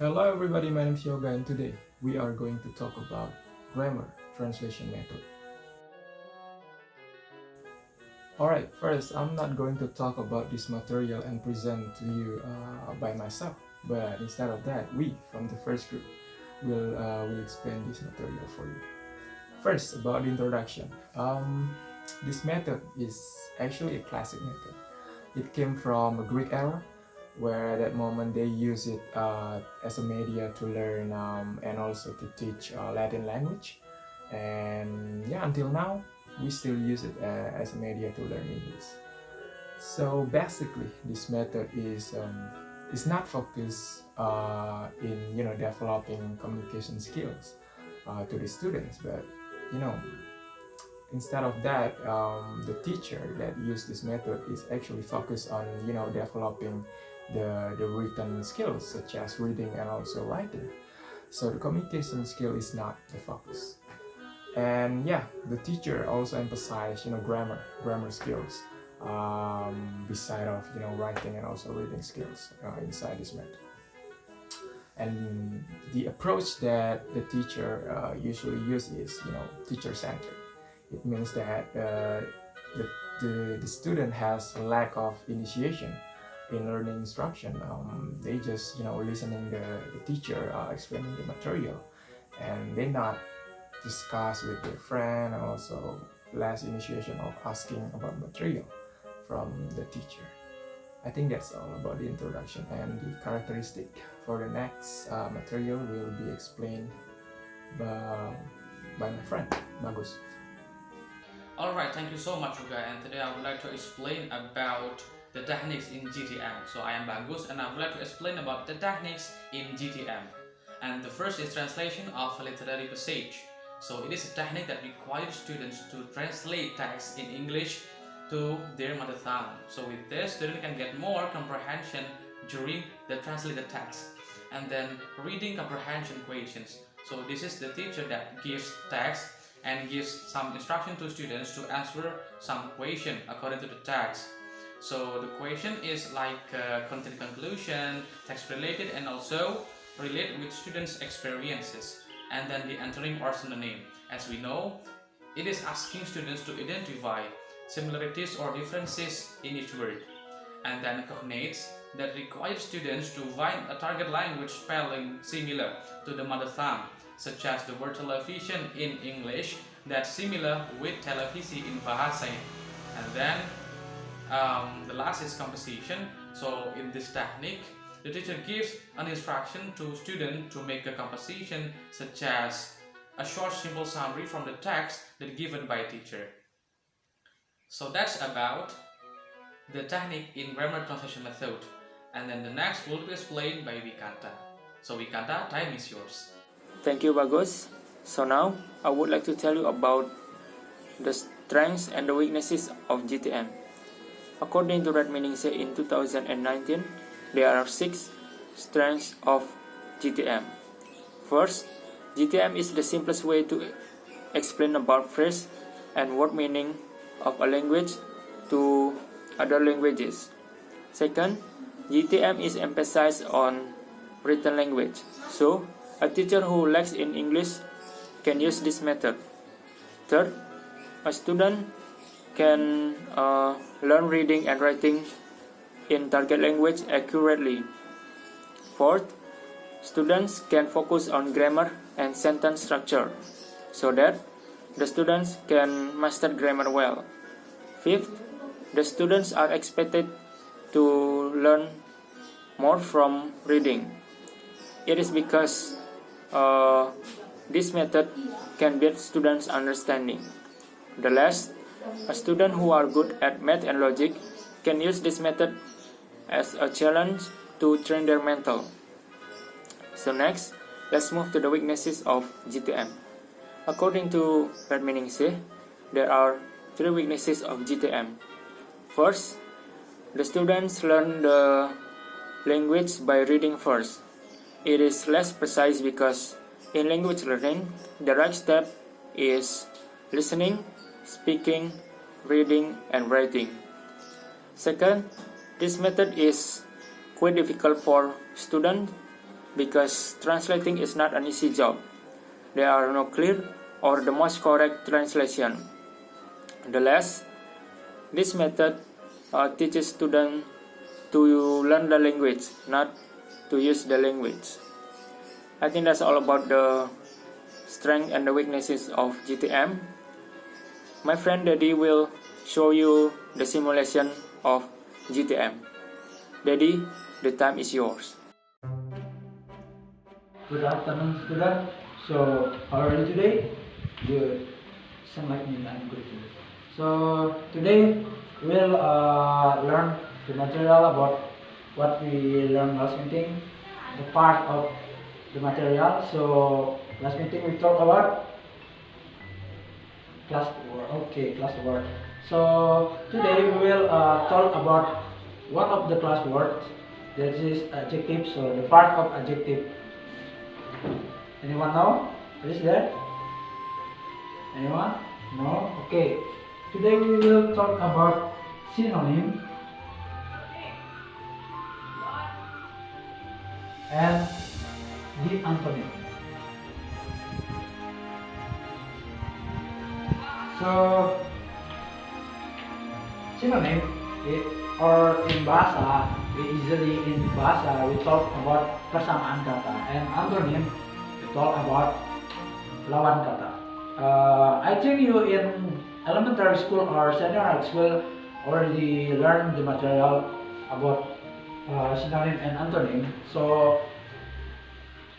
Hello everybody, my name is Yoga and today we are going to talk about grammar translation method. Alright, first I'm not going to talk about this material and present to you by myself, but instead of that, we from the first group will explain this material for you. First, about the introduction. This method is actually a classic method. It came from a Greek era where at that moment they use it as a media to learn and also to teach Latin language. And yeah, until now, we still use it as a media to learn English. So basically, this method is not focused in developing communication skills to the students, but you know instead of that, the teacher that use this method is actually focused on developing the written skills such as reading and also writing. So the communication skill is not the focus. And yeah, the teacher also emphasize grammar skills beside of writing and also reading skills inside this method. And the approach that the teacher usually use is teacher centered. It means that the student has a lack of initiation in learning instruction. They just listening the teacher explaining the material, and they not discuss with their friend, and also less initiation of asking about material from the teacher. I think that's all about the introduction, and the characteristic for the next material will be explained by my friend Bagus. Alright, thank you so much Ruga, and today I would like to explain about the techniques in GTM. So I am Bagus and I would like to explain about the techniques in GTM. And the first is translation of a literary passage. So it is a technique that requires students to translate text in English to their mother tongue. So with this, students can get more comprehension during the translated text. And then reading comprehension questions. So this is the teacher that gives text and gives some instruction to students to answer some question according to the text. So the question is like content conclusion, text related, and also relate with students' experiences. And then the entering or synonym. As we know, it is asking students to identify similarities or differences in each word. And then cognates that requires students to find a target language spelling similar to the mother tongue, such as the word television in English that's similar with televisi in Bahasa. And then the last is composition. So in this technique, the teacher gives an instruction to student to make a composition such as a short simple summary from the text that given by teacher. So that's about the technique in grammar translation method. And then the next will be explained by Vikanta. So Vikanta, time is yours. Thank you, Bagus. So now, I would like to tell you about the strengths and the weaknesses of GTM. According to Red Meaning Say in 2019, there are 6 strengths of GTM. First, GTM is the simplest way to explain about phrase and word meaning of a language to other languages. Second, GTM is emphasized on written language. So, a teacher who lacks in English can use this method. Third, a student can learn reading and writing in target language accurately. Fourth, students can focus on grammar and sentence structure so that the students can master grammar well. Fifth, the students are expected to learn more from reading. It is because this method can build students' understanding. The last, a student who are good at math and logic can use this method as a challenge to train their mental. So next, let's move to the weaknesses of GTM. According to Red Meaning Say, there are 3 weaknesses of GTM. First, the students learn the language by reading first. It is less precise because in language learning, the right step is listening, speaking, reading, and writing. Second, this method is quite difficult for students because translating is not an easy job. There are no clear or the most correct translation. Nonetheless, this method teaches students to learn the language, not to use the language. I think that's all about the strengths and the weaknesses of GTM. My friend Daddy will show you the simulation of GTM. Daddy, the time is yours. Good afternoon, student. So, how are you today? Good. Sound like me, I'm good too. So, today we'll learn the material about what we learned last meeting, the part of the material. So, last meeting we talked about class work. Okay, class work. So, today we will talk about one of the class words, that is adjective. So, the part of adjective. Anyone know? What is that? Anyone? No? Okay. Today we will talk about synonym and the antonym. So, synonym or in bahasa, in bahasa we talk about persamaan kata, and antonym we talk about lawan kata. I think you in elementary school or senior high school already learned the material about synonym and antonym. So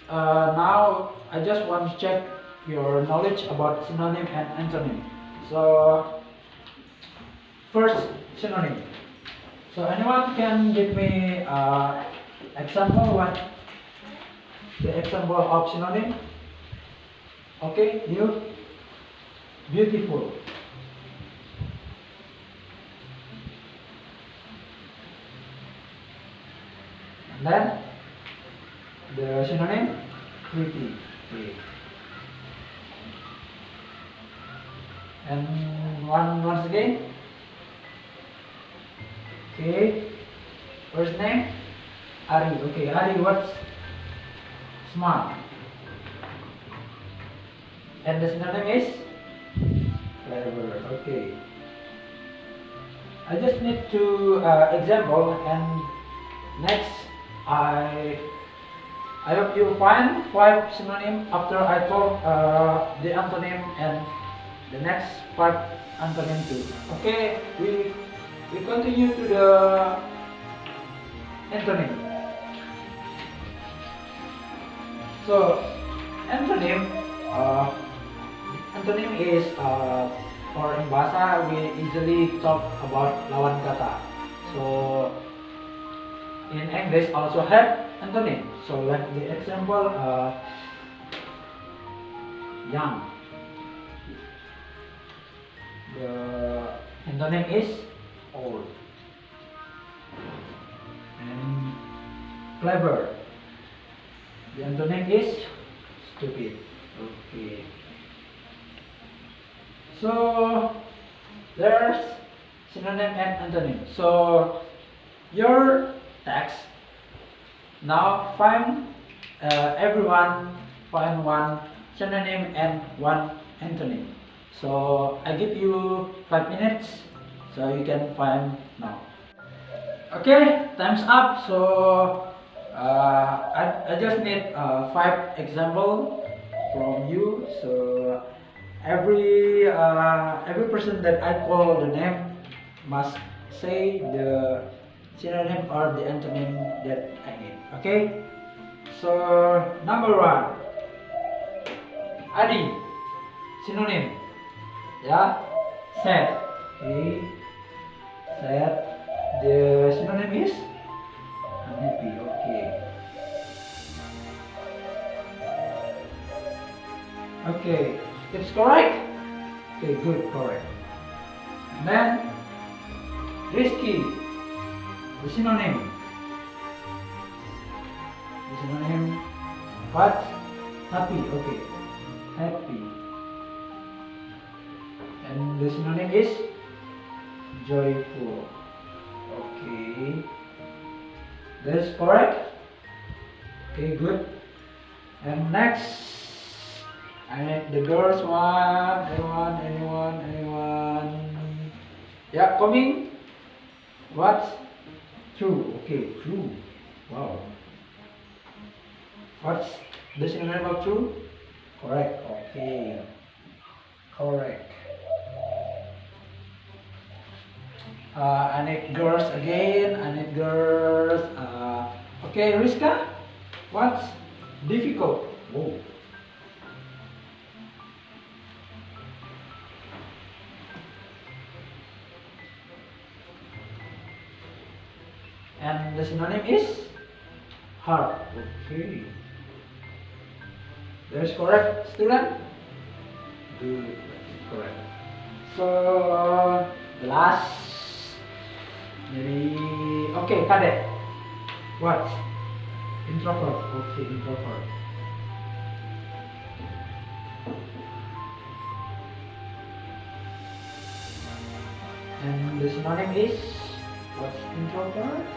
now I just want to check your knowledge about synonym and antonym. So first, synonym. So anyone can give me example what the example of synonym? Okay, you. Beautiful. And then the synonym, pretty. Okay. And once again. Okay. First name, Ari. Okay, Ari, what's smart? And the synonym is clever. Okay. I just need to example, and next I hope you find 5 synonym after I talk the antonym and the next 5 antonym too. Okay, we continue to the antonym. So antonym is or in bahasa we easily talk about lawan kata. So in English also have antonym. So like the example young. The antonym is old. And clever. The antonym is stupid. Okay. So there's synonym and antonym. So your text now everyone find one synonym and one antonym. So I give you 5 minutes so you can find now. Okay, time's up. So I just need 5 example from you. So every person that I call the name must say the synonym or the antonym that I need. Okay. So number 1, Adi, synonym. Yeah, sad. Okay, sad. The synonym is unhappy. Okay. Okay, it's correct. Okay, good, correct. And then risky. The synonym. The synonym. What? Happy. Okay, happy. And the synonym is joyful. Okay, that is correct. Okay, good. And next, I need the girls one. Anyone? Yeah, coming. What? True. Okay, true. Wow. What's the synonym of true? Correct. Okay. Correct. I need girls again. I need girls. Okay, Rizka. What's difficult? Whoa. And the synonym is hard. Okay. That's correct, student. Good. Correct. So last, maybe okay, Kadek. What? Introvert. Okay, introvert. And the synonym is what's introvert?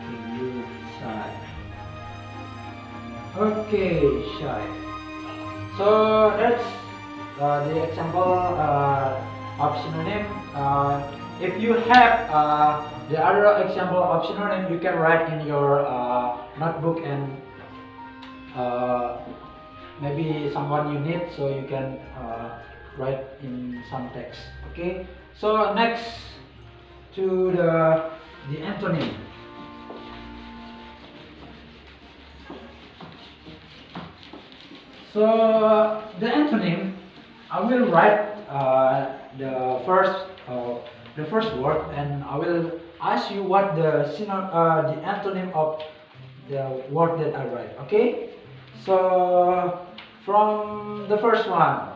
Okay, good. Shy. Okay, shy. So that's the example of synonym. If you have the other example of synonym, you can write in your notebook, and maybe someone you need, so you can write in some text. Okay. So next to the antonym. So the antonym, I will write the first word, and I will ask you what the antonym of the word that I write. Okay. So from the first one,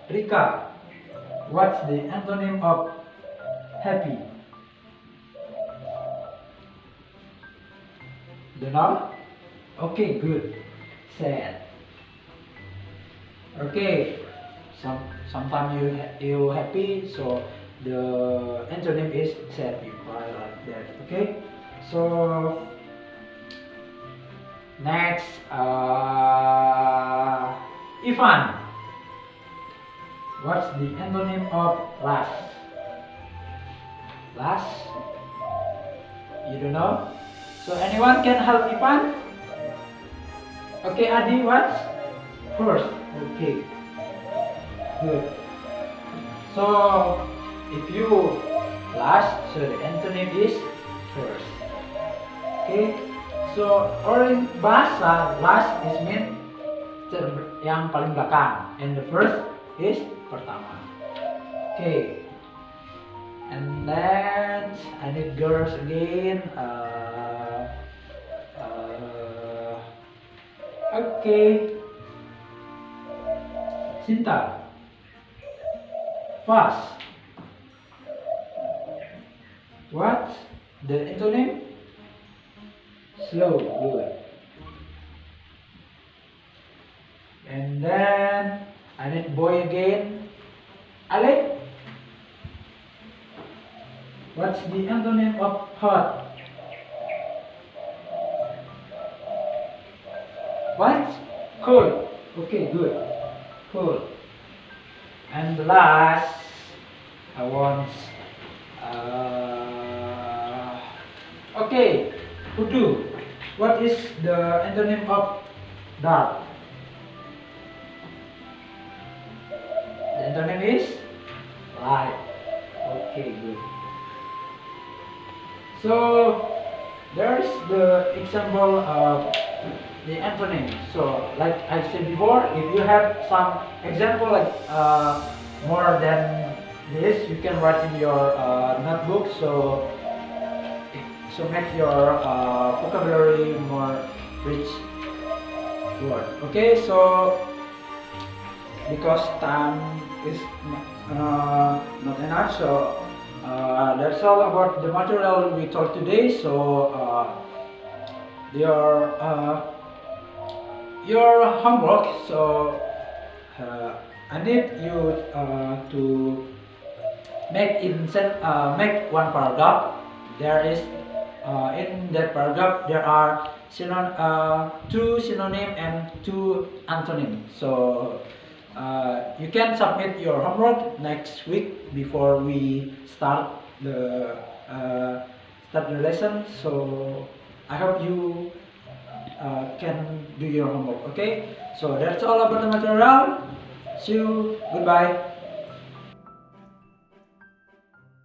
Rika, what's the antonym of happy? Do know? Okay, good. Sad. Okay. Sometimes you happy, so the antonym is sad. You cry like that. Okay. So next, Ivan. What's the antonym of last? Last? You don't know? So anyone can help Ivan? Okay, Adi, what's first? Okay, good. So if you last, so the antonym is first. Okay, so orang bahasa last is mean yang paling belakang, and the first is pertama. Okay, and then I need girls again. Okay, Sinta, fast. What? The antonym? Slow. Good. And then I need boy again. Alec. What's the antonym of hot? What? Cold. Okay, good. Cool. And the last, I want. Okay, Udu. What is the antonym of dark? The antonym is light. Okay, good. So there's the example of the antonym. So like I said before, if you have some example like more than this, you can write in your notebook, so make your vocabulary more rich word. Okay, so because time is not enough, so that's all about the material we taught today. So your homework, so I need you to make one paragraph. There is in that paragraph there are two synonym and two antonym. So you can submit your homework next week before we start the lesson. So I hope you can do your homework. Okay, so that's all about the material. See you. Goodbye.